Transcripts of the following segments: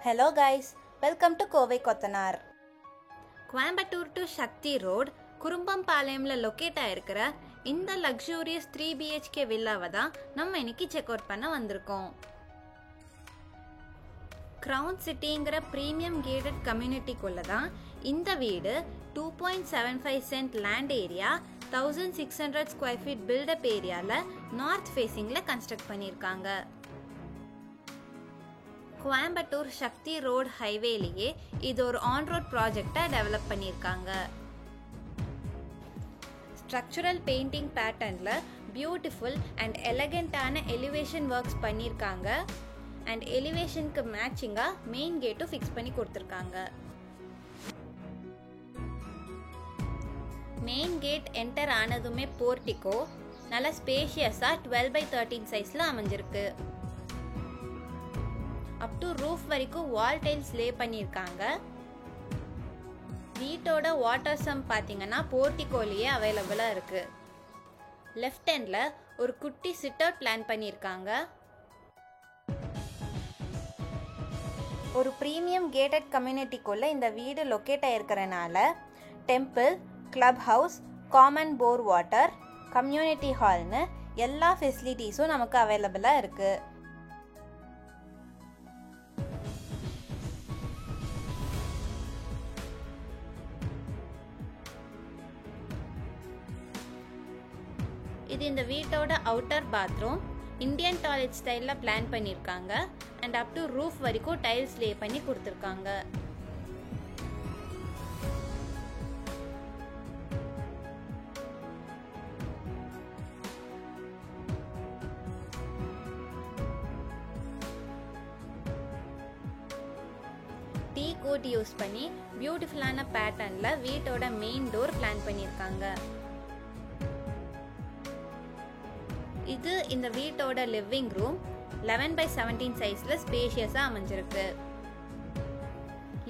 Hello guys, welcome to Kovai Kottanar. Coimbatore to Sakthi road குறும்பம்பாளையம்ல located ஆயிருக்கிற இந்த லக்ஸூரியஸ் 3 BHK வில்லாவை தான் நம்ம இன்னைக்கு செக் அவுட் பண்ண வந்திருக்கோம். கிரவுன் சிட்டிங்கிற ப்ரீமியம் கேட்டட் கம்யூனிட்டிக்குள்ள தான் இந்த வீடு 2.75 cent land area 1600 square feet built up ஏரியாவில் நார்த் ஃபேஸிங்கில் கன்ஸ்ட்ரக்ட் பண்ணியிருக்காங்க. கோயம்புத்தூர் சக்தி ரோட் ஹைவேலியே இது ஒரு ஆன் ரோட் ப்ராஜெக்டா டெவலப் பண்ணியிருக்காங்க. ஸ்ட்ரக்சரல் பெயிண்டிங் பேட்டர்ன்ல பியூட்டிஃபுல் அண்ட் எலகண்டான எலிவேஷன் ஒர்க்ஸ் பண்ணியிருக்காங்க. அண்ட் எலிவேஷனுக்கு மேட்சிங்கா மெயின் கேட்டும் ஃபிக்ஸ் பண்ணி கொடுத்துருக்காங்க. மெயின் கேட் என்டர் ஆனதுமே போர்ட்டிகோ நல்ல ஸ்பேஷியஸா 12x13 சைஸ்ல அமைஞ்சிருக்கு. அப் டு ரூஃப் வரைக்கும் வால் டைல்ஸ் லே பண்ணியிருக்காங்க. வீட்டோட வாட்டர் சம் பார்த்தீங்கன்னா போர்ட்டிகோலியே அவைலபிளாக இருக்கு. லெஃப்ட் ஹேண்ட்ல ஒரு குட்டி சிட் அவுட் பிளான் பண்ணியிருக்காங்க. ஒரு ப்ரீமியம் கேட்டட் கம்யூனிட்டிக்குள்ள இந்த வீடு லொக்கேட் ஆயிருக்கிறனால temple, club house, common bore water, community ஹால்னு எல்லா ஃபெசிலிட்டிஸும் நமக்கு அவைலபிளாக இருக்கு. இது இந்த வீட்டோட அவுட்டர் பாத்ரூம். இந்தியன் டாய்லெட் ஸ்டைலில் பிளான் பண்ணியிருக்காங்க. அண்ட் அப் டு ரூஃப் வரைக்கும் டைல்ஸ் லே பண்ணி கொடுத்துருக்காங்க. டீ கோட் யூஸ் பண்ணி பியூட்டிஃபுல்லான பேட்டர்ன்ல வீட்டோட மெயின் டோர் பிளான் பண்ணியிருக்காங்க. இது இந்த வீட்டோட லிவிங் ரூம் 11x17 சைஸ்ல ஸ்பேஷியஸா அமைஞ்சிருக்கு.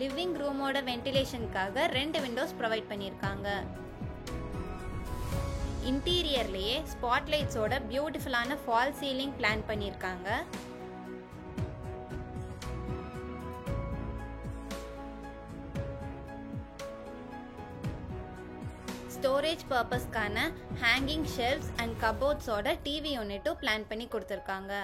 லிவிங் ரூமோட வென்டிலேஷனுக்காக 2 விண்டோஸ் ப்ரொவைட் பண்ணியிருக்காங்க. இன்டீரியர்லயே ஸ்பாட்லைட்ஸோட பியூட்டிஃபுல்லான ஃபால் சீலிங் பிளான் பண்ணியிருக்காங்க. ஸ்டோரேஜ் பர்பஸ்க்கான ஹேங்கிங் ஷெல்ஃப்ஸ் அண்ட் கபோர்ட்ஸோட டிவி யூனிட்டும் பிளான் பண்ணி கொடுத்துருக்காங்க.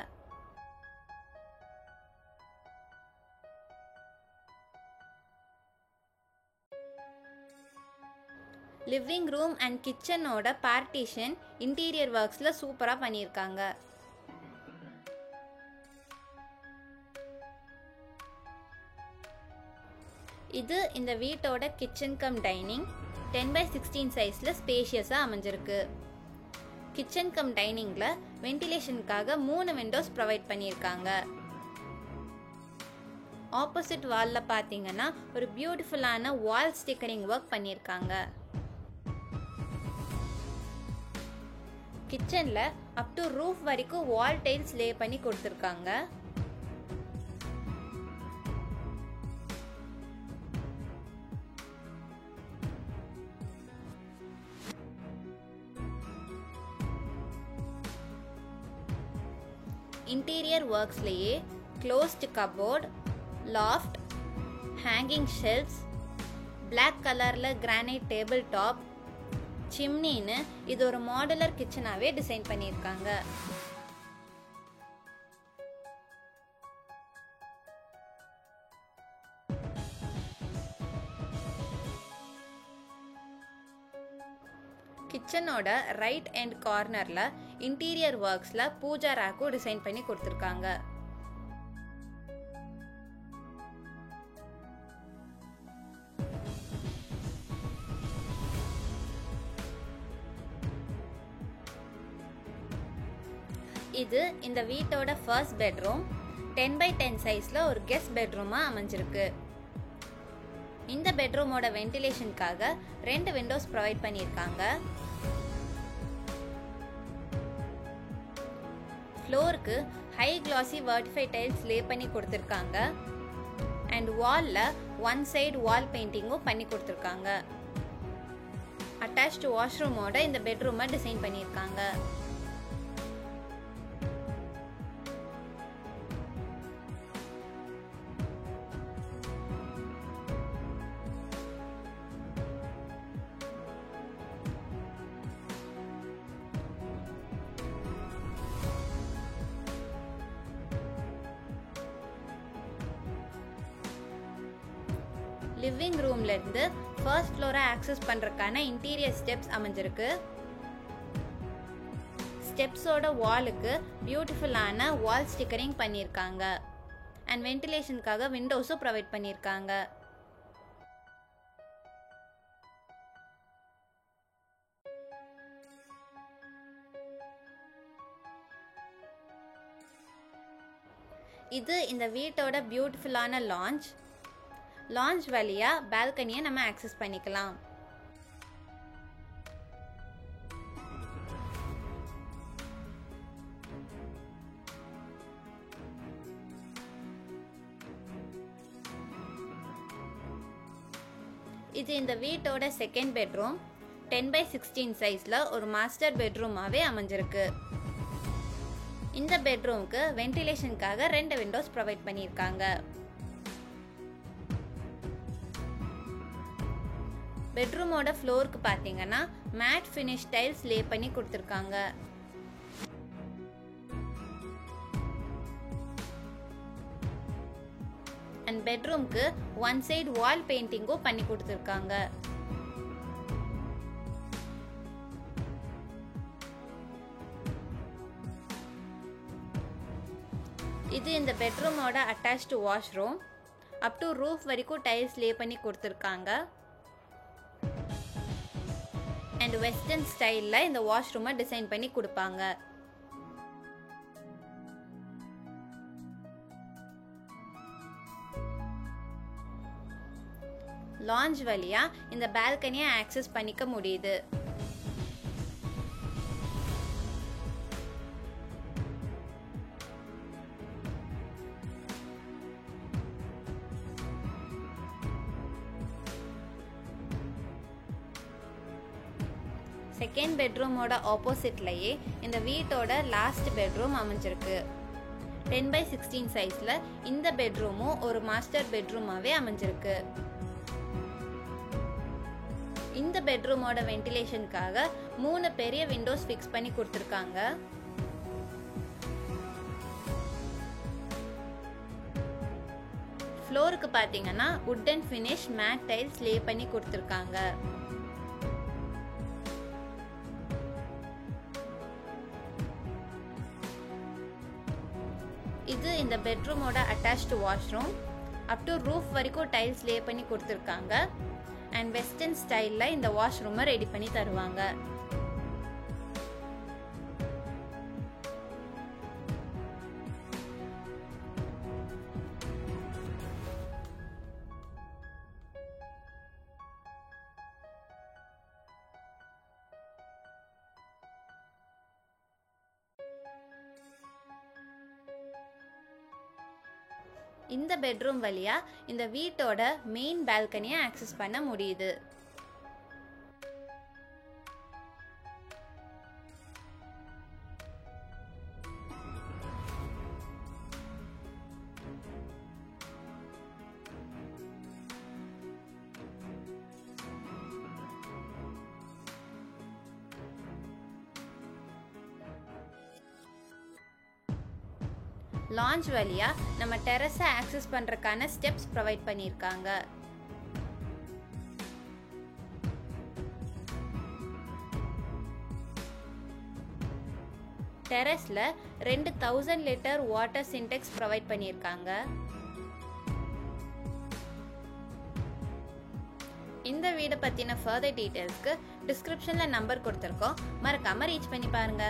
லிவிங் ரூம் அண்ட் கிச்சனோட பார்ட்டிஷன் இன்டீரியர் ஒர்க்ஸ்ல சூப்பரா பண்ணியிருக்காங்க. இது இந்த வீட்டோட கிச்சன் கம் டைனிங் 10x16 சைஸ்ல ஸ்பேஷியஸா அமைஞ்சிருக்கு. கிச்சன் கம் டைனிங்ல வென்டிலேஷனுக்காக 3 விண்டோஸ் ப்ரொவைட் பண்ணியிருக்காங்க. ஆப்போசிட் வால்ல பாத்தீங்கன்னா ஒரு பியூட்டிஃபுல்லான வால் ஸ்டிக்கரிங் ஒர்க் பண்ணியிருக்காங்க. கிச்சன்ல அப் டு ரூஃப் வரைக்கும் வால் டைல்ஸ் லே பண்ணி கொடுத்துருக்காங்க. இன்டீரியர் ஒர்க்ஸ்லேயே closed cupboard, loft, hanging shelves, black கலரில் கிரானைட் டேபிள் டாப், சிம்னின்னு இது ஒரு மாடுலர் கிச்சனாகவே டிசைன் பண்ணியிருக்காங்க. கிச்சனோட ரைட் அண்ட் கார்னர்ல இன்டீரியர் ஒர்க்ஸ்ல பூஜா ரேக்கும் டிசைன் பண்ணி கொடுத்துருக்காங்க. இது இந்த வீட்டோட ஃபர்ஸ்ட் பெட்ரூம் 10x10 சைஸ்ல ஒரு கெஸ்ட் பெட்ரூமா அமைஞ்சிருக்கு. இந்த பெட்ரூமோட வென்டிலேஷனுக்காக 2 விண்டோஸ் ப்ரொவைட் பண்ணியிருக்காங்க. ஃப்ளோருக்கு ஹை கிளாசி வெர்டிஃபை டைல்ஸ் லே பண்ணி கொடுத்துருக்காங்க. அண்ட் வால்ல ஒன் சைடு வால் பெயிண்டிங்கும் பண்ணி கொடுத்துருக்காங்க. அட்டாச்டு வாஷ்ரூமோட இந்த பெட்ரூமை டிசைன் பண்ணியிருக்காங்க. லிவிங் ரூம்லேருந்து ஃபர்ஸ்ட் ஃப்ளோரை ஆக்சஸ் பண்ணுறதுக்கான இன்டீரியர் ஸ்டெப்ஸ் அமைஞ்சிருக்கு. ஸ்டெப்ஸோட வாலுக்கு பியூட்டிஃபுல்லான வால் ஸ்டிக்கரிங் பண்ணியிருக்காங்க. அண்ட் வென்டிலேஷனுக்காக விண்டோஸும் ப்ரொவைட் பண்ணியிருக்காங்க. இது இந்த வீட்டோட பியூட்டிஃபுல்லான லான்ச் வழியாக பால்கனியை நம்ம ஆக்சஸ் பண்ணிக்கலாம். இது இந்த வீட்டோட செகண்ட் பெட்ரூம். 10x16 சைஸில் ஒரு மாஸ்டர் பெட்ரூமாகவே அமைஞ்சிருக்கு. இந்த பெட்ரூமுக்கு வென்டிலேஷனுக்காக 2 விண்டோஸ் ப்ரொவைட் பண்ணியிருக்காங்க. பெட்ரூமோட ஃப்ளோருக்கு பார்த்தீங்கன்னா மேட் ஃபினிஷ் டைல்ஸ் லே பண்ணி கொடுத்துருக்காங்க. அண்ட் பெட்ரூம்க்கு ஒன் சைடு வால் பெயிண்டிங்கும் பண்ணி கொடுத்துருக்காங்க. இது இந்த பெட்ரூமோட attached washroom. Up to roof வரைக்கும் டைல்ஸ் லே பண்ணி கொடுத்துருக்காங்க. அண்ட் வெஸ்டர்ன் ஸ்டைலில் இந்த வாஷ்ரூமை டிசைன் பண்ணி கொடுப்பாங்க. லான்ச் வழியா இந்த பால்கனியை ஆக்சஸ் பண்ணிக்க முடியுது. செகண்ட் பெட்ரூமோட ஆப்போசிட்லயே இந்த வீட்டோட லாஸ்ட் பெட்ரூம் அமைஞ்சிருக்கு. 10x16 சைஸ்ல இந்த பெட்ரூமும் ஒரு மாஸ்டர் பெட்ரூமாவே அமைஞ்சிருக்கு. இந்த பெட்ரூமோட வென்டிலேஷனுக்காக 3 பெரிய விண்டோஸ் ஃபிக்ஸ் பண்ணி கொடுத்துருக்காங்க. ஃப்ளோருக்கு பார்த்தீங்கன்னா wooden finish matt tiles lay பண்ணி கொடுத்துருக்காங்க. இது இந்த பெட்ரூமோட attached washroom. Up to roof வரைக்கும் டைல்ஸ் லே பண்ணி கொடுத்துருக்காங்க. அண்ட் வெஸ்டர்ன் ஸ்டைலில் இந்த வாஷ்ரூமை ரெடி பண்ணி தருவாங்க. இந்த பெட்ரூம் வழியா இந்த வீட்டோட மெயின் பால்கனியை ஆக்சஸ் பண்ண முடியுது. லான்ச் வழியா நம்ம டெரஸை ஆக்சஸ் பண்றதுக்கான ஸ்டெப்ஸ் ப்ரொவைட் பண்ணியிருக்காங்க. டெரஸ்ல 2000 லிட்டர் வாட்டர் சின்டெக்ஸ் ப்ரொவைட் பண்ணியிருக்காங்க. இந்த வீடை பத்தின ஃபர்தர் டீடைல்ஸ்க்கு டிஸ்கிரிப்ஷன்ல நம்பர் கொடுத்துருக்கோம். மறக்காம ரீச் பண்ணி பாருங்க.